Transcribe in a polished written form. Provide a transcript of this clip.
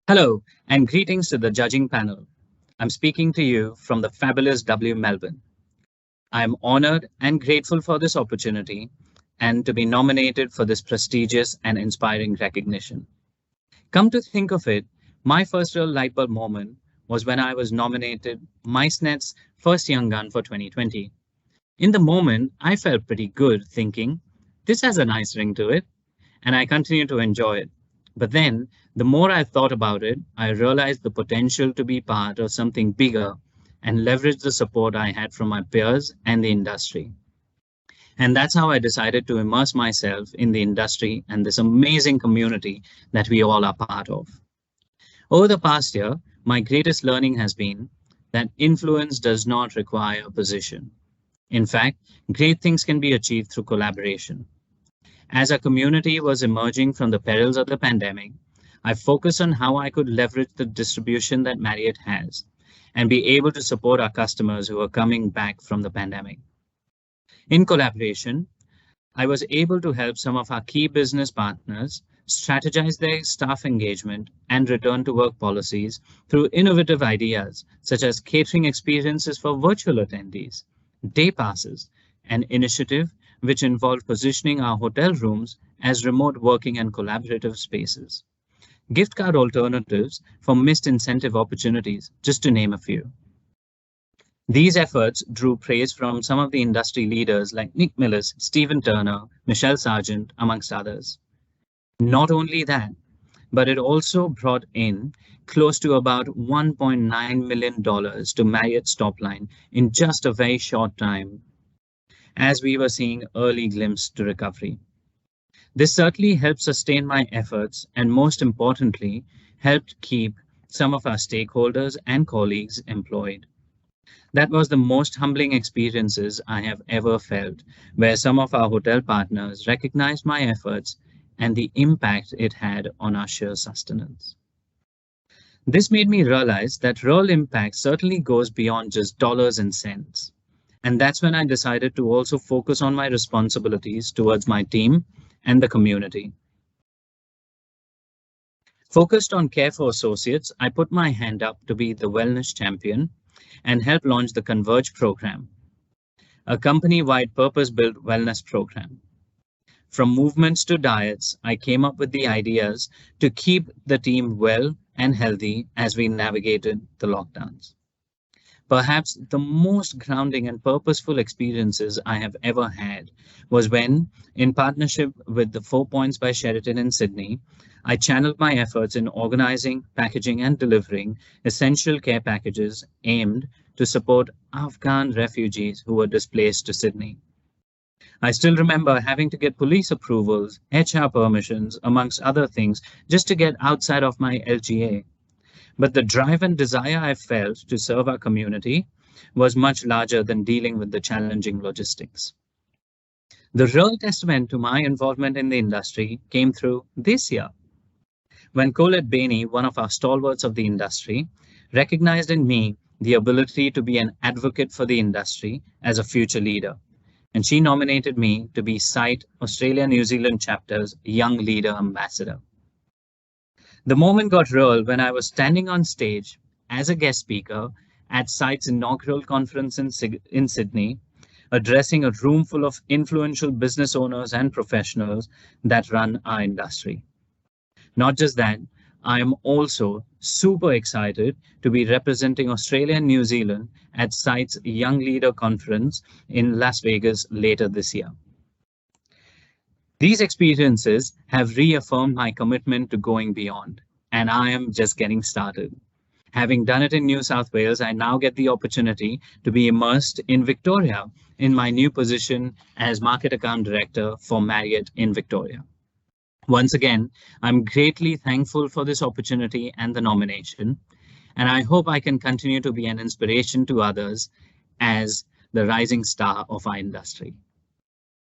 Hello, and greetings to the judging panel. I'm speaking to you from the fabulous W Melbourne. I'm honored and grateful for this opportunity and to be nominated for this prestigious and inspiring recognition. Come to think of it, my first real light bulb moment was when I was nominated MiceNet's first Young Gun for 2020. In the moment, I felt pretty good thinking, this has a nice ring to it, and I continued to enjoy it. But then, the more I thought about it, I realized the potential to be part of something bigger and leverage the support I had from my peers and the industry. And that's how I decided to immerse myself in the industry and this amazing community that we all are part of. Over the past year, my greatest learning has been that influence does not require a position. In fact, great things can be achieved through collaboration. As our community was emerging from the perils of the pandemic, I focused on how I could leverage the distribution that Marriott has and be able to support our customers who are coming back from the pandemic. In collaboration, I was able to help some of our key business partners strategize their staff engagement and return to work policies through innovative ideas such as catering experiences for virtual attendees, day passes, an initiative which involved positioning our hotel rooms as remote working and collaborative spaces, gift card alternatives for missed incentive opportunities, just to name a few. These efforts drew praise from some of the industry leaders like Nick Millis, Stephen Turner, Michelle Sargent, amongst others. Not only that, but it also brought in close to about $1.9 million to Marriott's top line in just a very short time, as we were seeing early glimpse to recovery. This certainly helped sustain my efforts and, most importantly, helped keep some of our stakeholders and colleagues employed. That was the most humbling experiences I have ever felt, where some of our hotel partners recognized my efforts and the impact it had on our sheer sustenance. This made me realize that real impact certainly goes beyond just dollars and cents. And that's when I decided to also focus on my responsibilities towards my team and the community. Focused on care for associates, I put my hand up to be the wellness champion and help launch the Converge program, a company-wide purpose-built wellness program. From movements to diets, I came up with the ideas to keep the team well and healthy as we navigated the lockdowns. Perhaps the most grounding and purposeful experiences I have ever had was when, in partnership with the 4 Points by Sheraton in Sydney, I channeled my efforts in organizing, packaging, and delivering essential care packages aimed to support Afghan refugees who were displaced to Sydney. I still remember having to get police approvals, HR permissions, amongst other things, just to get outside of my LGA. But the drive and desire I felt to serve our community was much larger than dealing with the challenging logistics. The real testament to my involvement in the industry came through this year, when Colette Bainey, one of our stalwarts of the industry, recognized in me the ability to be an advocate for the industry as a future leader. And she nominated me to be SITE Australia New Zealand Chapter's Young Leader Ambassador. The moment got real when I was standing on stage as a guest speaker at SITE's inaugural conference in Sydney, addressing a room full of influential business owners and professionals that run our industry. Not just that, I am also super excited to be representing Australia and New Zealand at SITE's Young Leader Conference in Las Vegas later this year. These experiences have reaffirmed my commitment to going beyond, and I am just getting started. Having done it in New South Wales, I now get the opportunity to be immersed in Victoria in my new position as Market Account Director for Marriott in Victoria. Once again, I'm greatly thankful for this opportunity and the nomination, and I hope I can continue to be an inspiration to others as the rising star of our industry.